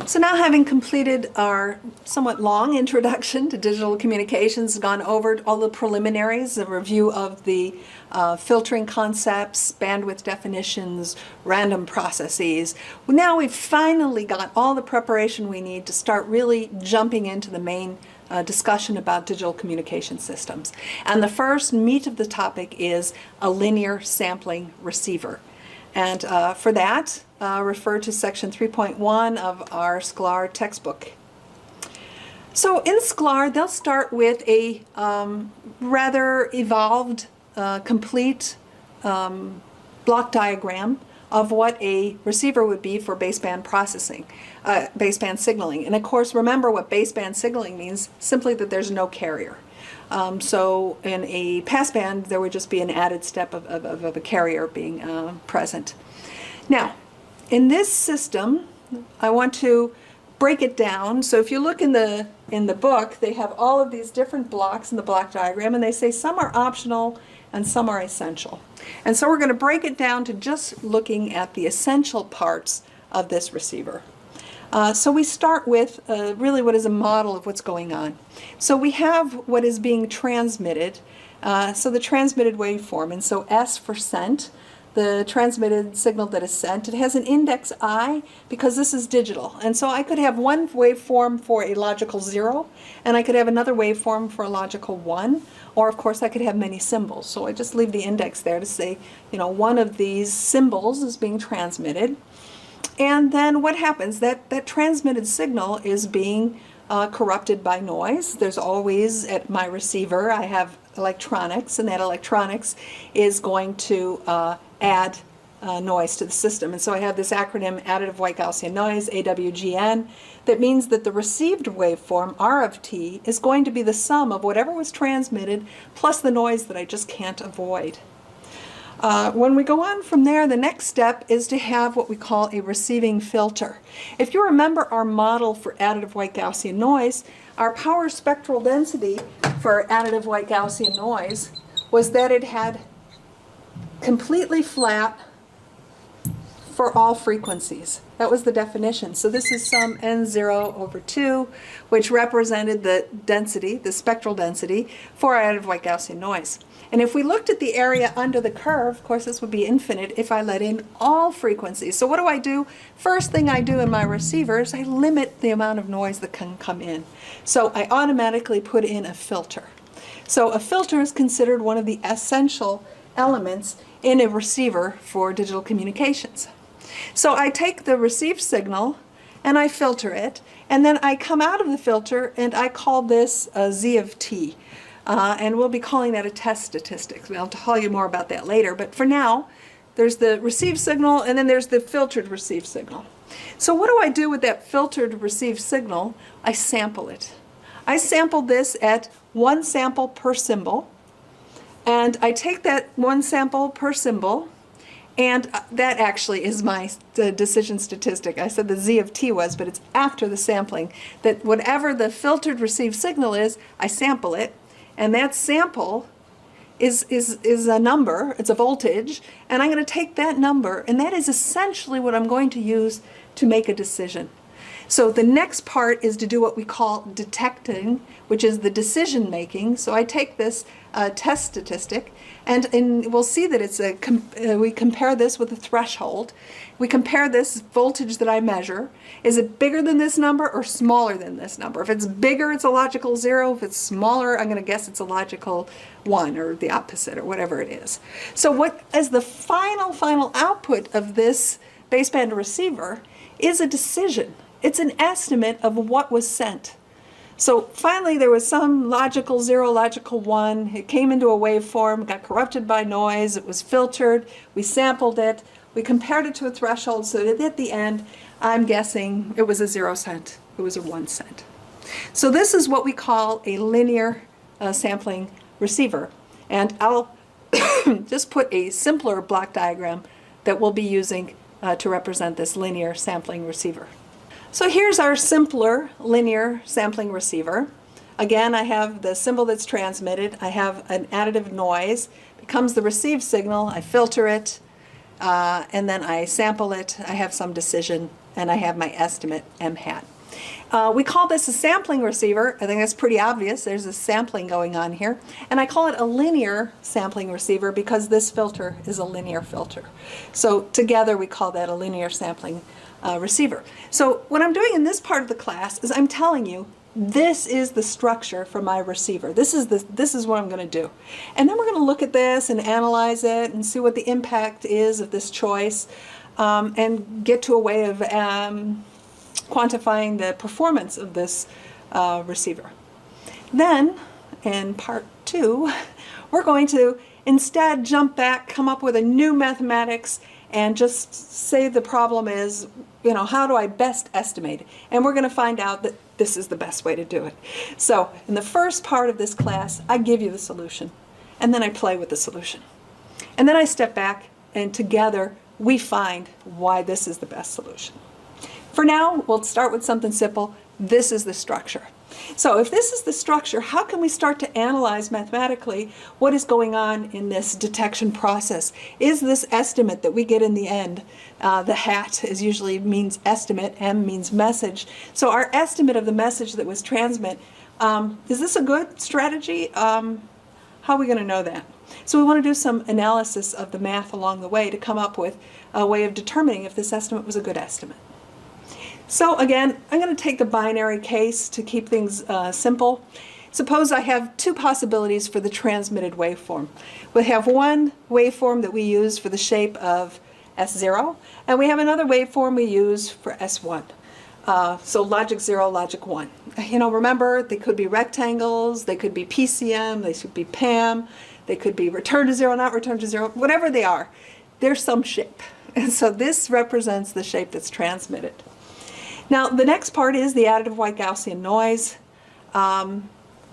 So now, having completed our somewhat long introduction to digital communications, gone over all the preliminaries, a review of the filtering concepts, bandwidth definitions, random processes, now we've finally got all the preparation we need to start really jumping into the main discussion about digital communication systems. And the first meat of the topic is a linear sampling receiver. And for that, refer to section 3.1 of our SCLAR textbook. So in SCLAR, they'll start with a rather evolved, complete block diagram of what a receiver would be for baseband processing, baseband signaling. And of course, remember what baseband signaling means, simply that there's no carrier. So in a passband, there would just be an added step of a carrier being present. Now, in this system, I want to break it down. So if you look in the book, they have all of these different blocks in the block diagram, and they say some are optional and some are essential. And so we're going to break it down to just looking at the essential parts of this receiver. So we start with really what is a model of what's going on. So we have what is being transmitted, so the transmitted waveform, and so S for sent, the transmitted signal that is sent. It has an index I because this is digital, and so I could have one waveform for a logical 0, and I could have another waveform for a logical 1, or of course I could have many symbols. So I just leave the index there to say, you know, one of these symbols is being transmitted. And then what happens? That transmitted signal is being corrupted by noise. There's always, at my receiver, I have electronics, and that electronics is going to add noise to the system. And so I have this acronym, additive white Gaussian noise, AWGN, that means that the received waveform, R of t, is going to be the sum of whatever was transmitted plus the noise that I just can't avoid. When we go on from there, the next step is to have what we call a receiving filter. If you remember our model for additive white Gaussian noise, our power spectral density for additive white Gaussian noise was that it had completely flat for all frequencies. That was the definition. So this is some n0 over 2, which represented the density, the spectral density, for additive white Gaussian noise. And if we looked at the area under the curve, of course this would be infinite if I let in all frequencies. So what do? First thing I do in my receiver is I limit the amount of noise that can come in. So I automatically put in a filter. So a filter is considered one of the essential elements in a receiver for digital communications. So I take the received signal and I filter it, and then I come out of the filter and I call this a Z of t. And we'll be calling that a test statistic. I'll tell you more about that later, but for now, there's the received signal and then there's the filtered received signal. So what do I do with that filtered received signal? I sample it. I sample this at 1 sample per symbol, and I take that 1 sample per symbol, and that actually is my decision statistic. I said the Z of t was, but it's after the sampling, that whatever the filtered received signal is, I sample it. And that sample is a number, it's a voltage, and I'm going to take that number, and that is essentially what I'm going to use to make a decision. So the next part is to do what we call detecting, which is the decision making. So I take this test statistic, and we'll see that it's we compare this with a threshold. We compare this voltage that I measure. Is it bigger than this number or smaller than this number? If it's bigger, it's a logical 0. If it's smaller, I'm going to guess it's a logical 1 or the opposite or whatever it is. So what is the final output of this baseband receiver is a decision. It's an estimate of what was sent. So finally there was some logical 0, logical 1. It came into a waveform, got corrupted by noise, it was filtered, we sampled it, we compared it to a threshold, so that at the end I'm guessing it was a 0 cent, it was a 1 cent. So this is what we call a linear sampling receiver. And I'll just put a simpler block diagram that we'll be using to represent this linear sampling receiver. So here's our simpler linear sampling receiver. Again, I have the symbol that's transmitted. I have an additive noise. It becomes the received signal. I filter it, and then I sample it. I have some decision and I have my estimate m hat. We call this a sampling receiver. I think that's pretty obvious. There's a sampling going on here. And I call it a linear sampling receiver because this filter is a linear filter. So together we call that a linear sampling receiver. So what I'm doing in this part of the class is I'm telling you this is the structure for my receiver. This is what I'm going to do. And then we're going to look at this and analyze it and see what the impact is of this choice and get to a way of quantifying the performance of this receiver. Then, in part 2, we're going to instead jump back, come up with a new mathematics, and just say the problem is, you know, how do I best estimate it? And we're going to find out that this is the best way to do it. So, in the first part of this class, I give you the solution, and then I play with the solution. And then I step back, and together we find why this is the best solution. For now, we'll start with something simple. This is the structure. So if this is the structure, how can we start to analyze mathematically what is going on in this detection process? Is this estimate that we get in the end, the hat is usually means estimate, M means message. So our estimate of the message that was transmit, is this a good strategy? How are we going to know that? So we want to do some analysis of the math along the way to come up with a way of determining if this estimate was a good estimate. So again, I'm going to take the binary case to keep things simple. Suppose I have two possibilities for the transmitted waveform. We have one waveform that we use for the shape of S0, and we have another waveform we use for S1. So logic 0, logic 1. You know, remember, they could be rectangles, they could be PCM, they could be PAM, they could be return to 0, not return to 0, whatever they are, they're some shape. And so this represents the shape that's transmitted. Now, the next part is the additive white Gaussian noise.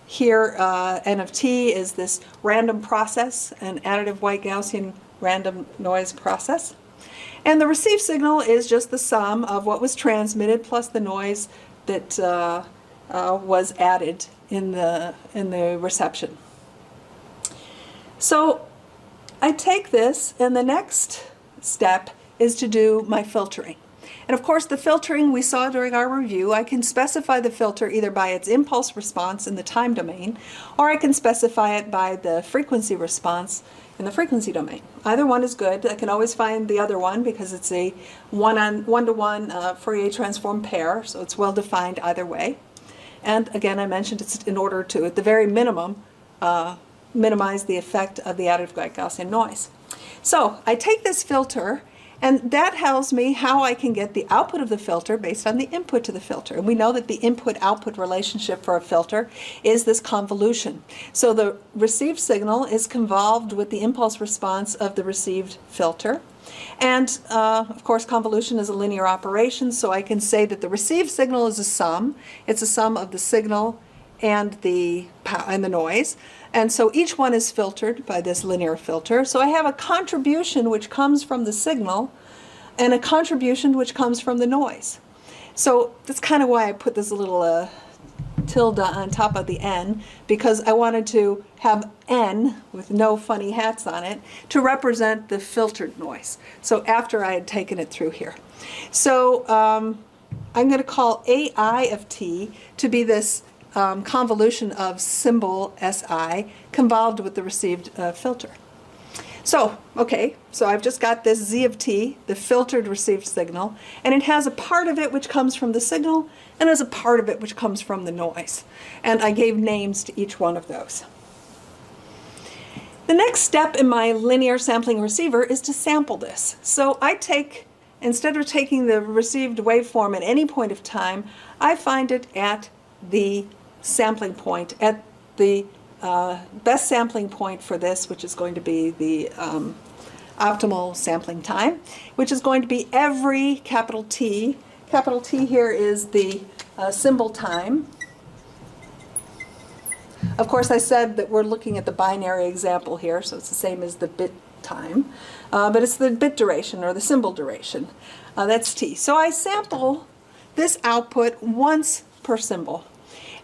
Here, N of t is this random process, an additive white Gaussian random noise process. And the received signal is just the sum of what was transmitted plus the noise that was added in the reception. So I take this, and the next step is to do my filtering. And of course, the filtering we saw during our review, I can specify the filter either by its impulse response in the time domain, or I can specify it by the frequency response in the frequency domain. Either one is good. I can always find the other one because it's a one-to-one Fourier transform pair, so it's well defined either way. And again, I mentioned it's in order to, at the very minimum, minimize the effect of the additive white Gaussian noise. So I take this filter, and that tells me how I can get the output of the filter based on the input to the filter. And we know that the input-output relationship for a filter is this convolution. So the received signal is convolved with the impulse response of the received filter. And of course, convolution is a linear operation, so I can say that the received signal is a sum. It's a sum of the signal and the noise. And so each one is filtered by this linear filter. So I have a contribution which comes from the signal and a contribution which comes from the noise. So that's kind of why I put this little tilde on top of the n, because I wanted to have n with no funny hats on it to represent the filtered noise. So after I had taken it through here. So I'm going to call AI of t to be this convolution of symbol SI convolved with the received filter. So, okay, so I've just got this Z of t, the filtered received signal, and it has a part of it which comes from the signal, and has a part of it which comes from the noise. And I gave names to each one of those. The next step in my linear sampling receiver is to sample this. So I take, instead of taking the received waveform at any point of time, I find it at the sampling point, at the best sampling point for this, which is going to be the optimal sampling time, which is going to be every capital T. Capital T here is the symbol time. Of course, I said that we're looking at the binary example here, so it's the same as the bit time, but it's the bit duration or the symbol duration. That's T. So I sample this output once per symbol.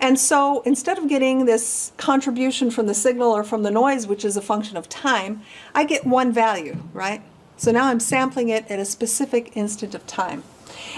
And so instead of getting this contribution from the signal or from the noise, which is a function of time, I get one value, right? So now I'm sampling it at a specific instant of time.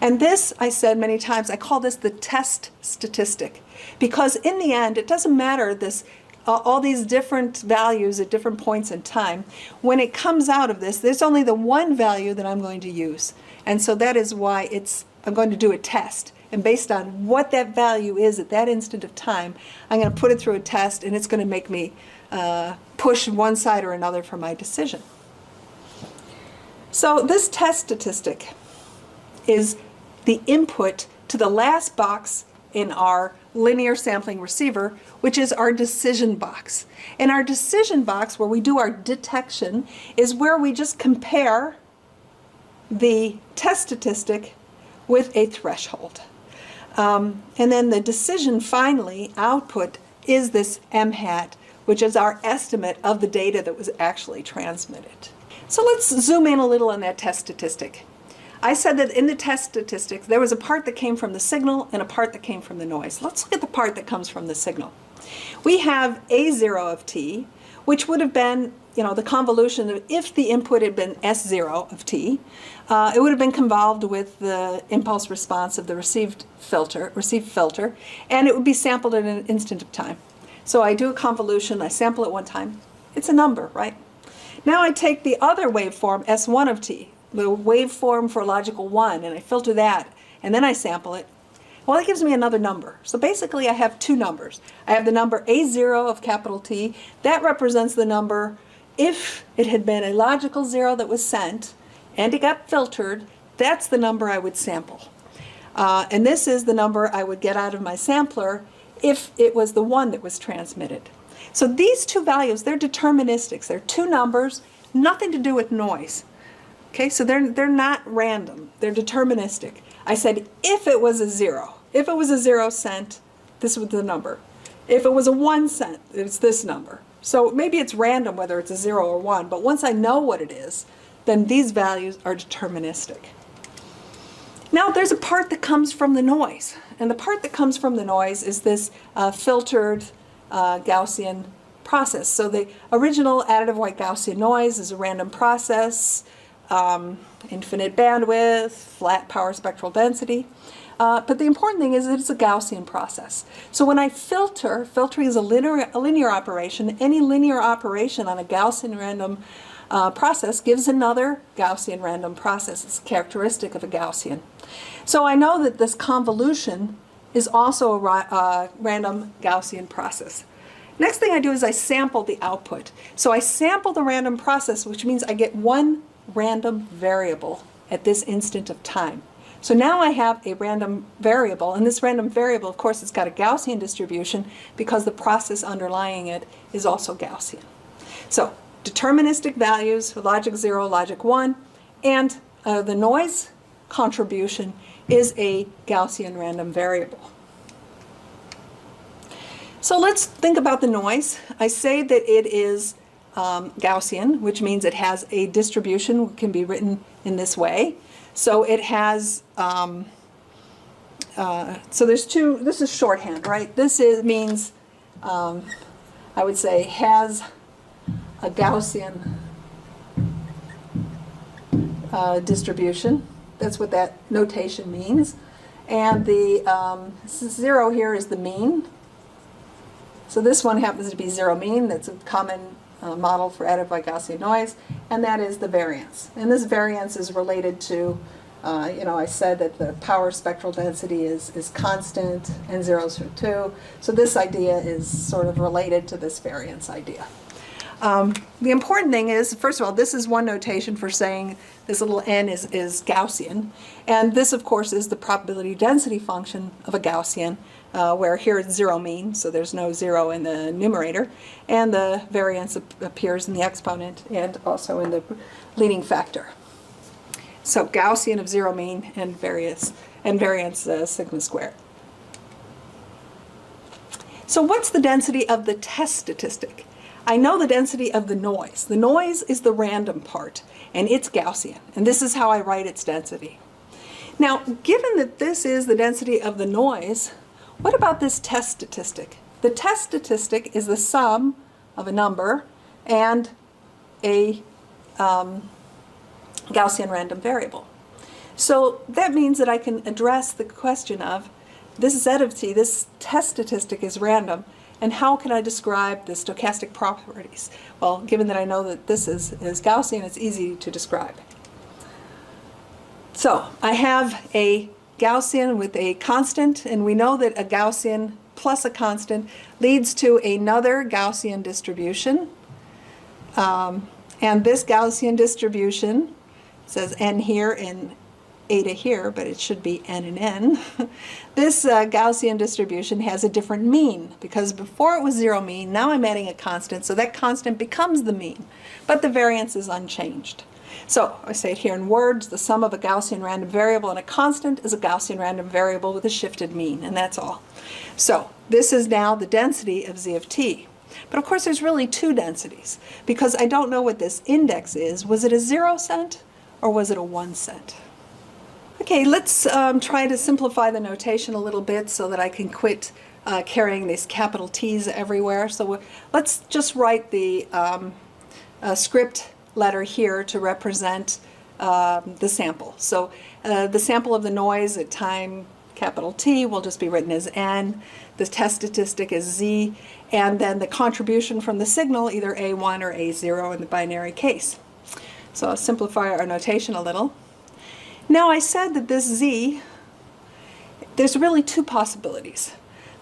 And this, I said many times, I call this the test statistic, because in the end, it doesn't matter all these different values at different points in time. When it comes out of this, there's only the one value that I'm going to use. And so that is why I'm going to do a test. And based on what that value is at that instant of time, I'm going to put it through a test, and it's going to make me push one side or another for my decision. So this test statistic is the input to the last box in our linear sampling receiver, which is our decision box. And our decision box, where we do our detection, is where we just compare the test statistic with a threshold. And then the decision finally output is this m hat, which is our estimate of the data that was actually transmitted. So let's zoom in a little on that test statistic. I said that in the test statistics, there was a part that came from the signal and a part that came from the noise. Let's look at the part that comes from the signal. We have A0 of t, which would have been, the convolution of if the input had been S0 of t, it would have been convolved with the impulse response of the received filter, and it would be sampled at an instant of time. So I do a convolution, I sample it one time. It's a number, right? Now I take the other waveform, S1 of t, the waveform for logical 1, and I filter that, and then I sample it. Well, that gives me another number. So basically I have two numbers. I have the number A0 of capital T. That represents the number if it had been a logical 0 that was sent and it got filtered. That's the number I would sample. And this is the number I would get out of my sampler if it was the 1 that was transmitted. So these two values, they're deterministics. They're two numbers, nothing to do with noise. Okay, so they're not random, they're deterministic. I said if it was a 0, if it was a 0 cent, this was the number. If it was a 1 cent, it's this number. So maybe it's random whether it's a 0 or 1, but once I know what it is, then these values are deterministic. Now there's a part that comes from the noise, and the part that comes from the noise is this filtered Gaussian process. So the original additive white Gaussian noise is a random process, infinite bandwidth, flat power spectral density. But the important thing is that it's a Gaussian process. So when I filtering is a linear operation. Any linear operation on a Gaussian random process gives another Gaussian random process. It's a characteristic of a Gaussian. So I know that this convolution is also a random Gaussian process. Next thing I do is I sample the output. So I sample the random process, which means I get one random variable at this instant of time. So now I have a random variable, and this random variable, of course, it's got a Gaussian distribution because the process underlying it is also Gaussian. So deterministic values, logic 0, logic 1, and the noise contribution is a Gaussian random variable. So let's think about the noise. I say that it is Gaussian, which means it has a distribution, can be written in this way. So it has, so there's two, this is shorthand, right? This means, I would say, has a Gaussian distribution. That's what that notation means. And the 0 here is the mean. So this one happens to be 0 mean. That's a common model for additive white Gaussian noise, and that is the variance. And this variance is related to, I said that the power spectral density is constant and 0 is 2. So this idea is sort of related to this variance idea. The important thing is, first of all, this is one notation for saying this little n is Gaussian. And this, of course, is the probability density function of a Gaussian, where here it's 0 mean, so there's no 0 in the numerator. And the variance appears in the exponent and also in the leading factor. So Gaussian of 0 mean and variance sigma squared. So what's the density of the test statistic? I know the density of the noise. The noise is the random part, and it's Gaussian. And this is how I write its density. Now, given that this is the density of the noise, what about this test statistic? The test statistic is the sum of a number and a Gaussian random variable. So that means that I can address the question of this z-of-t, this test statistic is random, and how can I describe the stochastic properties? Well, given that I know that this is Gaussian, it's easy to describe. So I have a Gaussian with a constant, and we know that a Gaussian plus a constant leads to another Gaussian distribution. And this Gaussian distribution says n here and eta here, but it should be n and n. This Gaussian distribution has a different mean, because before it was zero mean, now I'm adding a constant, so that constant becomes the mean, but the variance is unchanged. So I say it here in words, the sum of a Gaussian random variable and a constant is a Gaussian random variable with a shifted mean, and that's all. So this is now the density of z of t. But of course there's really two densities, because I don't know what this index is. Was it a 0 cent or was it a 1 cent? Okay, let's try to simplify the notation a little bit so that I can quit carrying these capital T's everywhere. So let's just write the script letter here to represent the sample. So the sample of the noise at time capital T will just be written as n. The test statistic is z, and then the contribution from the signal, either A1 or A0 in the binary case. So I'll simplify our notation a little. Now I said that this z, there's really two possibilities.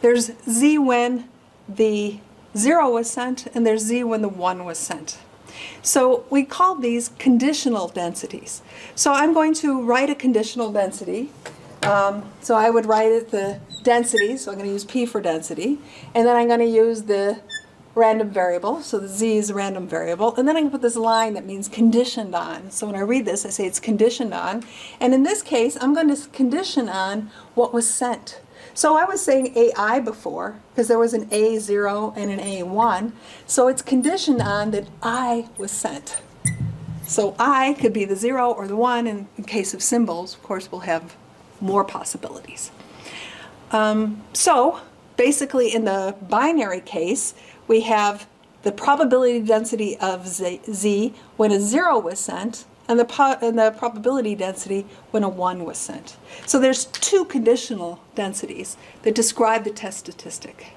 There's z when the 0 was sent, and there's z when the 1 was sent. So we call these conditional densities. So I'm going to write a conditional density. So I would write it the density, so I'm going to use P for density, and then I'm going to use the random variable, so the z is a random variable, and then I can put this line that means conditioned on. So when I read this, I say it's conditioned on, and in this case, I'm going to condition on what was sent. So I was saying AI before, because there was an A0 and an A1, so it's conditioned on that I was sent. So I could be the 0 or the 1, and in case of symbols, of course, we'll have more possibilities. So basically in the binary case, we have the probability density of z when a 0 was sent, and the probability density when a 1 was sent. So there's two conditional densities that describe the test statistic.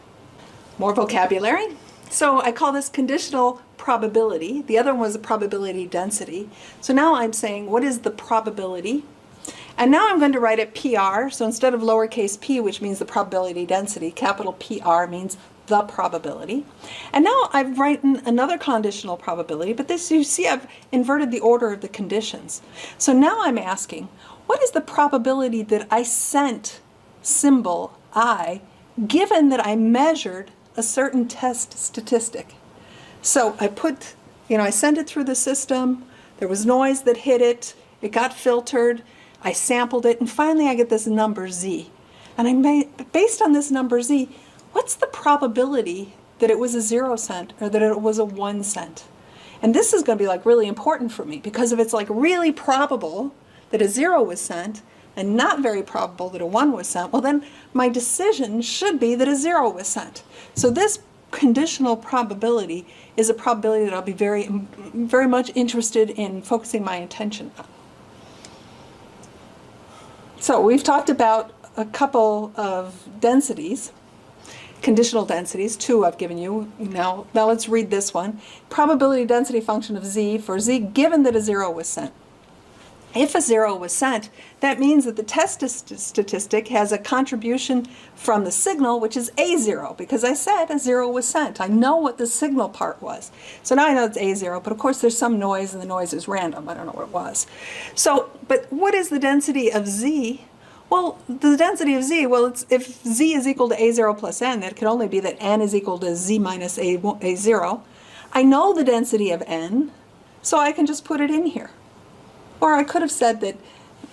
More vocabulary. So I call this conditional probability. The other one was the probability density. So now I'm saying, what is the probability? And now I'm going to write it PR. So instead of lowercase p, which means the probability density, capital PR means the probability. And now I've written another conditional probability, but this, you see, I've inverted the order of the conditions. So now I'm asking, what is the probability that I sent symbol I, given that I measured a certain test statistic? So I put, I sent it through the system, there was noise that hit it, it got filtered, I sampled it, and finally I get this number z. And based on this number z, what's the probability that it was a 0 cent or that it was a 1 cent? And this is going to be like really important for me, because if it's like really probable that a 0 was sent and not very probable that a 1 was sent, well then my decision should be that a 0 was sent. So this conditional probability is a probability that I'll be very, very much interested in focusing my attention on. So we've talked about a couple of densities, conditional densities, two I've given you. Now let's read this one. Probability density function of z for z given that a 0 was sent. If a 0 was sent, that means that the test statistic has a contribution from the signal, which is A0, because I said a 0 was sent. I know what the signal part was. So now I know it's A0, but of course there's some noise, and the noise is random. I don't know what it was. So, but what is the density of z? Well, the density of z, well, if z is equal to A0 plus n, that could only be that n is equal to z minus A0. I know the density of n, so I can just put it in here. Or I could have said that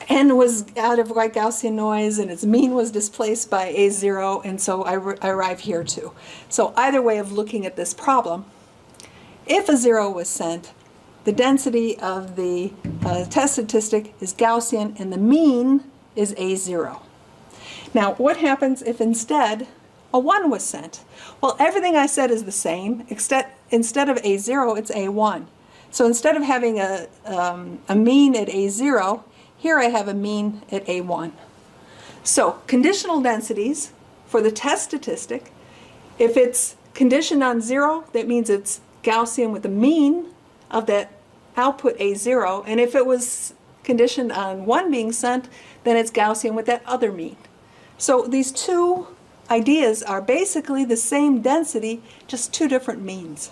n was out of Gaussian noise and its mean was displaced by A0, and so I arrive here too. So either way of looking at this problem, if a 0 was sent, the density of the test statistic is Gaussian and the mean is A0. Now what happens if instead a 1 was sent? Well, everything I said is the same, except instead of A0 it's A1. So instead of having a mean at A0, Here I have a mean at A1. So conditional densities for the test statistic, if it's conditioned on 0, that means it's Gaussian with the mean of that output A0, and if it was conditioned on 1 being sent, then it's Gaussian with that other mean. So these two ideas are basically the same density, just two different means.